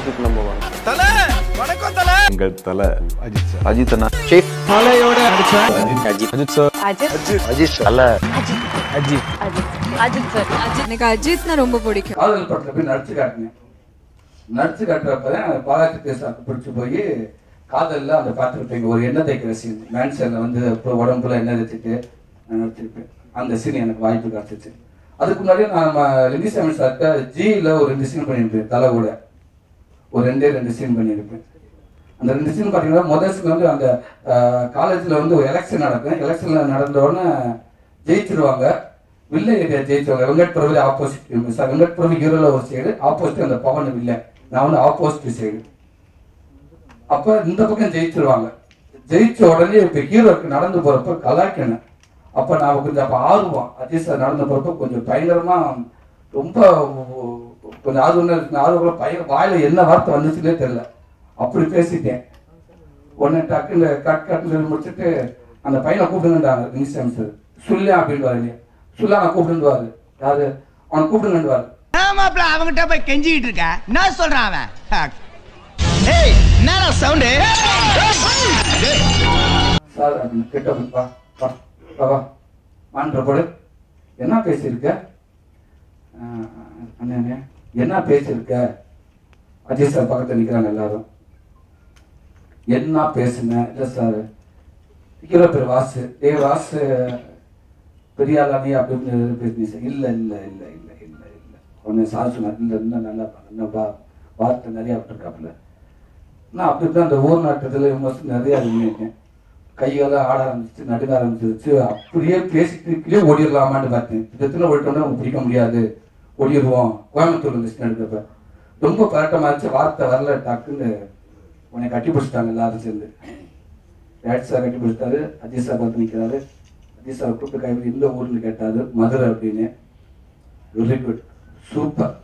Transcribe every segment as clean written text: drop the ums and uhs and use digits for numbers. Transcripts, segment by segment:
Ajith number 1. தல வணக்கம் தல. எங்கள் தல அஜித் சார். அஜித் அண்ணா ஷேப் தலையோட நடிச்ச அஜித் சார். அஜித் தல அஜித் சார். எனக்கு அஜித்னா ரொம்ப பிடிக்கும். காதல் படத்துல போய் நடிச்சு காட்டினேன். நடிச்சு காட்டுறப்பதான் பாலாஜி தேசாக்கு பிடிச்சி போய் காதலில் அந்த பார்த்துருப்பீங்க ஒரு எண்ணெய் தேய்க்கிற சீன் மேன்சனில் வந்து இப்போ உடம்புல எண்ணெய் தேய்ச்சிட்டு நான் நடிச்சிருப்பேன். அந்த சீன் எனக்கு வாய்ப்பு கிடச்சிச்சு. அதுக்கு முன்னாடியே நான் நம்ம லிங்கிசாமி சார்கிட்ட ஜியில் ஒரு 2 சீன் பண்ணியிருப்பேன். தலை கூட ஒரு 2 சீன் பண்ணியிருப்பேன். அந்த 2 சீன் பார்த்தீங்கன்னா முதல் சீன் வந்து அந்த காலேஜில் வந்து ஒரு எலெக்ஷன் நடக்கும். எலெக்ஷனில் நடந்தோடனே ஜெயிச்சிருவாங்க. வில்லை area ஜெயிச்சவங்க Venkat Prabhu opposite sir. Venkat Prabhu ஹீரோவில் ஒரு சைடு, ஆப்போசிட் அந்த பவன் வில்லை, நான் வந்து ஆப்போசிட் சைடு. அப்போ இந்த பக்கம் ஜெயிச்சிருவாங்க. ஜெயிச்ச உடனே இப்போ ஹீரோக்கு நடந்து போகிறப்ப கலாய்க்கணும். அப்போ நான் கொஞ்சம் அப்போ ஆர்வம் அஜித் சார் நடந்து போகிறப்ப கொஞ்சம் பயங்கரமாக ரொம்ப கொஞ்சம் ஆர்வம் வாயில் என்ன வார்த்தை வந்துச்சுன்னே தெரியல. அப்படி பேசிட்டேன். உடனே டக்குன்னு கட்டுன்னு முடிச்சுட்டு அந்த பையனை கூப்பிடுங்கன்றாங்க லிங்கிசாமி சார். சொல்லியா அப்படின்னு இல்லையா சொல்லா நான் கூப்பிடுவாரு. யாரு அவனை கூப்பிடுங்கன்றாரு. ஆமாப்ல அவங்கிட்ட போய் கெஞ்சிட்டு இருக்க. என்ன சொல்றான் அவன்? ஏய் என்னடா சவுண்ட்? சார் அப்படின்னு கிட்ட வா வா வா மான்ற போடு. என்ன பேசியிருக்க அண்ணே? என்ன பேசியிருக்க? அஜித் சார் பக்கத்தில் நிற்கிறாங்க எல்லாரும். என்ன பேசுன? இல்லை சார் ஹீரோ பேர் வாசு. வாசு பெரிய ஆளானே அப்படின்னு பேசுனீங்க சார். இல்லை இல்லை இல்லை இல்லை இல்லை இல்லை ஒன்று சார் சொன்னார். இல்லை இன்னும் நல்லா இன்னும் வார்த்தை நிறையா விட்டுருக்காப்புல. நான் அப்படி தான் அந்த ஊர் நாட்டத்தில் விமர்சனம் நிறையா இருந்தேன். கையெல்லாம் ஆட ஆரம்பிச்சு நடுக்க ஆரம்பிச்சிருச்சு. அப்படியே பேசிட்டு ஓடிடலாமான்னு பார்த்தேன். எத்தனை ஓடிட்டோம்னா அவங்க பிடிக்க முடியாது, ஓடிடுவோம். கோயம்புத்தூர் இருந்துச்சு நடுக்கிறப்ப ரொம்ப பரட்டமாக இருந்துச்சு. வார்த்தை வரல. டக்குன்னு உன்னை கட்டி பிடிச்சிட்டாங்க எல்லாரும் சேர்ந்து. டேட் சார் கட்டி பிடிச்சிட்டாரு. அஜித் சார் பார்த்து நிற்கிறாரு. அஜித் சார் கூப்பிட்டு கைவிட்டு இந்த ஊர்னு கேட்டாரு. மதுரை அப்படின்னு. Very good, super.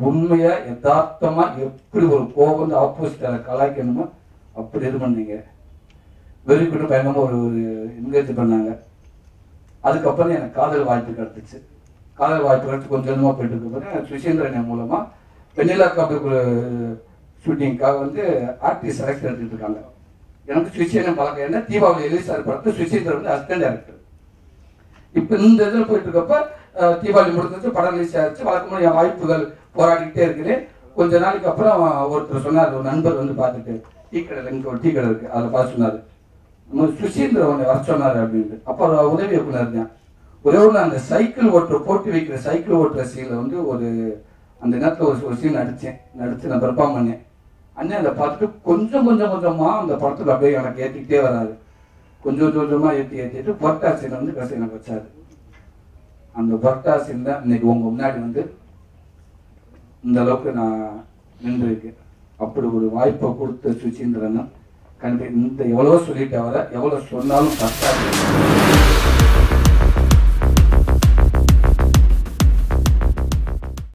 உண்மையா யதார்த்தமா எப்படி ஒரு கோபம் ஆப்போசிட்டால கலாய்க்கணுமோ அப்படி இது பண்ணீங்க. Very good. பயங்கரமா ஒரு என்கரேஜ் பண்ணாங்க. அதுக்கப்புறம் எனக்கு காதல் வாய்ப்பு கிடைச்சிச்சு. காதல் வாய்ப்பு கிடைச்சி கொஞ்சம் கொஞ்சமாக போயிட்டு இருக்க சுசீந்திரன் மூலமா வெண்ணிலா காப்பி ஒரு ஷூட்டிங்காக வந்து ஆர்டிஸ்ட் செலக்ட் எடுத்துட்டு இருக்காங்க. எனக்கு சுசீந்திரன் பழக்கம் என்ன, தீபாவளி எலிசார் படத்து சுசீந்திரன் வந்து அசிஸ்டன்ட் டைரக்டர். இப்போ இந்த இதில் போயிட்டு இருக்கப்ப தீபாவளி முடிஞ்சிச்சு, படம் ரிலீஸ் ஆயிடுச்சு. வழக்கமாக என் வாய்ப்புகள் போராடிக்கிட்டே இருக்கிறேன். கொஞ்ச நாளைக்கு அப்புறம் ஒருத்தர் சொன்னார், ஒரு நண்பர் வந்து பார்த்துட்டு டீ கடையில் இங்கே ஒரு டீ கடை இருக்கு, அதில் பார்த்து சொன்னார் சுசீந்திரன் ஒன்று வர சொன்னார் அப்படின்ட்டு. அப்போ உதவி இயக்குனர் தான். ஒரே ஒன்று அந்த சைக்கிள் ஓட்டுற போட்டி வைக்கிற சைக்கிள் ஓட்டுற சீனில் வந்து ஒரு அந்த நேரத்தில் ஒரு சீன் நடித்து நான் பெர்ஃபார்ம் பண்ணேன். அண்ணன் அதை பார்த்துட்டு கொஞ்சம் கொஞ்சமாக அந்த படத்தில் அப்படியே எனக்கு ஏற்றிக்கிட்டே வராது. கொஞ்சம் கொஞ்சமாக ஏற்றிட்டு பொர்ட்டா சீனை வந்து கடைசி எனக்கு வச்சாரு. அந்த பொர்ட்டா சீன் தான் இன்னைக்கு உங்கள் முன்னாடி வந்து இந்த அளவுக்கு நான் நின்றுருக்கேன். அப்படி ஒரு வாய்ப்பை கொடுத்த சுசீந்திரன் கண்டிப்பாக இந்த எவ்வளோ சொல்லிட்டு வர எவ்வளோ சொன்னாலும் கஷ்டம்.